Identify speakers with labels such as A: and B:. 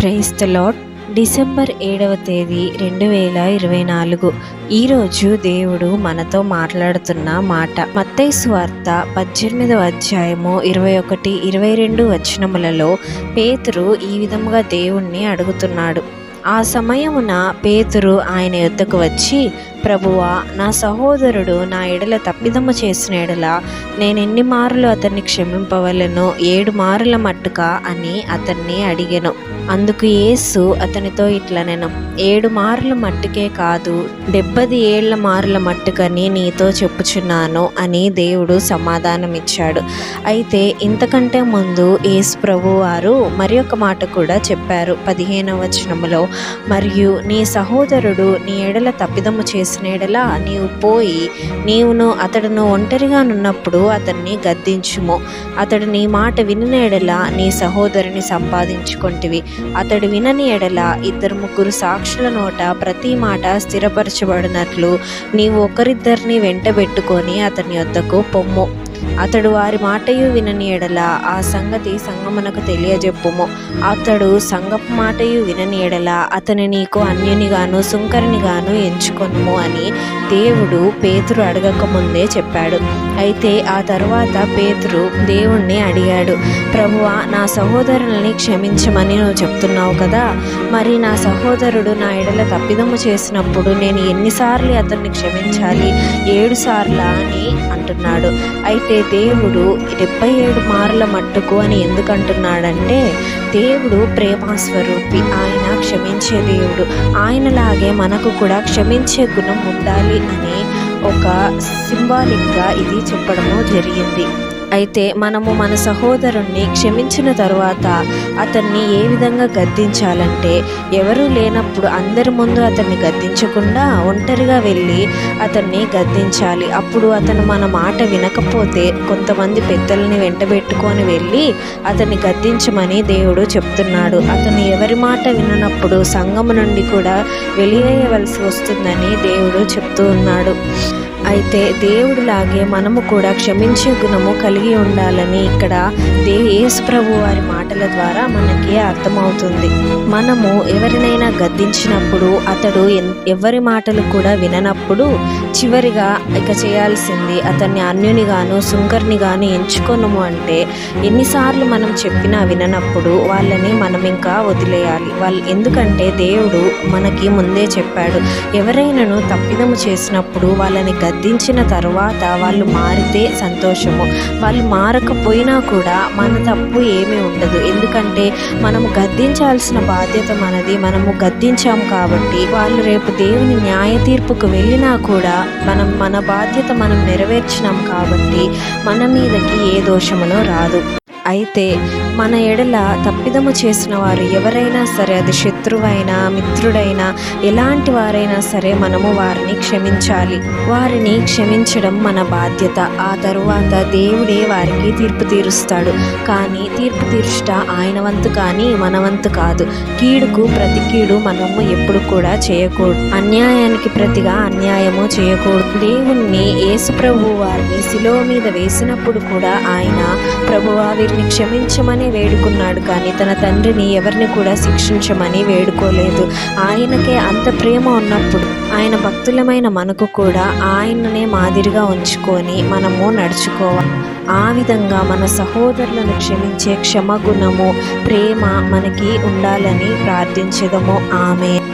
A: Praise the lord. December 7వ తేదీ 2024. ఈరోజు దేవుడు మనతో మాట్లాడుతున్న మాట మత్తయి సువార్త 18వ అధ్యాయము 21, 22 వచనములలో పేతురు ఈ విధముగా దేవుణ్ణి అడుగుతున్నాడు. ఆ సమయమున పేతురు ఆయన యొద్దకు వచ్చి, ప్రభువా, నా సహోదరుడు నా ఎడల తప్పిదము చేసిన ఎడల నేనెన్ని మారులు అతన్ని క్షమింపవలెను? 7 మారుల మట్టుక అని అతన్ని అడిగెను. అందుకు యేసు అతనితో ఇట్లనెను, 7 మారుల మట్టుకే కాదు, 70 ఏళ్ల మారుల మట్టుకని నీతో చెప్పుచున్నాను అని దేవుడు సమాధానమిచ్చాడు. అయితే ఇంతకంటే ముందు యేసు ప్రభు వారు మరి ఒక మాట కూడా చెప్పారు. 15వ వచనములో, మరియు నీ సహోదరుడు నీ ఎడల తప్పిదము చేసిన ఎడల నీవు పోయి నీవును అతడును ఒంటరిగా నున్నప్పుడు అతన్ని గద్దించుము. అతడు నీ మాట వినిన ఎడల నీ సహోదరుని సంపాదించుకొంటివి. అతడు వినని ఎడల 2-3 సాక్షుల నోట ప్రతి మాట స్థిరపరచబడినట్లు నీవు ఒకరిద్దరిని వెంటబెట్టుకొని అతని యొద్దకు పొమ్ము. అతడు వారి మాటయు వినని ఎడల ఆ సంగతి సంగమునకు తెలియజెప్పుము. అతడు సంగపు మాటయు వినని ఎడల అతని నీకు అన్యునిగాను సుంకరినిగాను ఎంచుకొనుము అని దేవుడు పేతురు అడగక ముందే చెప్పాడు. అయితే ఆ తర్వాత పేతురు దేవుణ్ణి అడిగాడు, ప్రభువా, నా సహోదరుల్ని క్షమించమని నువ్వు చెప్తున్నావు కదా, మరి నా సహోదరుడు నా ఎడల తప్పిదము చేసినప్పుడు నేను ఎన్నిసార్లు అతన్ని క్షమించాలి? 7 సార్లా అని అంటున్నాడు. అయితే దేవుడు 77 మారుల మట్టుకు అని ఎందుకు అంటున్నాడంటే, దేవుడు ప్రేమస్వరూపి, ఆయన క్షమించే దేవుడు. ఆయనలాగే మనకు కూడా క్షమించే గుణం ఉండాలి అని ఒక సింబాలిక్గా ఇది చెప్పడము జరిగింది. అయితే మనము మన సహోదరుణ్ణి క్షమించిన తరువాత అతన్ని ఏ విధంగా గద్దించాలంటే, ఎవరూ లేనప్పుడు అందరి ముందు అతన్ని గద్దించకుండా ఒంటరిగా వెళ్ళి అతన్ని గద్దించాలి. అప్పుడు అతను మన మాట వినకపోతే కొంతమంది పెద్దల్ని వెంటబెట్టుకొని వెళ్ళి అతన్ని గద్దించమని దేవుడు చెప్తున్నాడు. అతను ఎవరి మాట విననప్పుడు సంఘము నుండి కూడా వెలివేయవలసి వస్తుందని దేవుడు చెప్తూ ఉన్నాడు. అయితే దేవుడిలాగే మనము కూడా క్షమించే గుణము కలిగి ఉండాలని ఇక్కడ యేసు ప్రభు వారి మాటల ద్వారా మనకి అర్థమవుతుంది. మనము ఎవరినైనా గద్దించినప్పుడు అతడు ఎవరి మాటలు కూడా విననప్పుడు చివరిగా ఇక చేయాల్సింది అతన్ని అన్యునిగాను సుంకర్నిగాను ఎంచుకొనుము. అంటే ఎన్నిసార్లు మనం చెప్పినా విననప్పుడు వాళ్ళని మనం ఇంకా వదిలేయాలి. ఎందుకంటే దేవుడు మనకి ముందే చెప్పాడు, ఎవరైనాను తప్పిదము చేసినప్పుడు వాళ్ళని గద్దించిన తర్వాత వాళ్ళు మారితే సంతోషము, వాళ్ళు మారకపోయినా కూడా మన తప్పు ఏమీ ఉండదు. ఎందుకంటే మనము గద్దించాల్సిన బాధ్యత మనది. మనము గద్దించాము కాబట్టి వాళ్ళు రేపు దేవుని న్యాయ తీర్పుకు వెళ్ళినా కూడా మన బాధ్యత మనం నెరవేర్చినాం కాబట్టి మన మీదకి ఏ దోషమునో రాదు. అయితే మన ఎడల తప్పిదము చేసిన వారు ఎవరైనా సరే, అది శత్రువైనా మిత్రుడైనా ఎలాంటి వారైనా సరే, మనము వారిని క్షమించాలి. వారిని క్షమించడం మన బాధ్యత. ఆ తరువాత దేవుడే వారికి తీర్పు తీరుస్తాడు. కానీ తీర్పు తీర్చుట ఆయన వంతు కానీ మన వంతు కాదు. కీడుకు ప్రతి కీడు మనము ఎప్పుడు కూడా చేయకూడదు. అన్యాయానికి ప్రతిగా అన్యాయము చేయకూడదు. దేవుణ్ణి యేసు ప్రభు వారిని శిలువ మీద వేసినప్పుడు కూడా ఆయన, ప్రభువా వీరిని క్షమించమని వేడుకున్నాడు, కానీ తన తండ్రిని ఎవరిని కూడా శిక్షించమని వేడుకోలేదు. ఆయనకే అంత ప్రేమ ఉన్నప్పుడు ఆయన భక్తులమైన మనకు కూడా ఆయననే మాదిరిగా ఉంచుకొని మనము నడుచుకోవాలి. ఆ విధంగా మన సహోదరులను క్షమించే క్షమగుణము, ప్రేమ మనకి ఉండాలని ప్రార్థించెదము. ఆమేన్.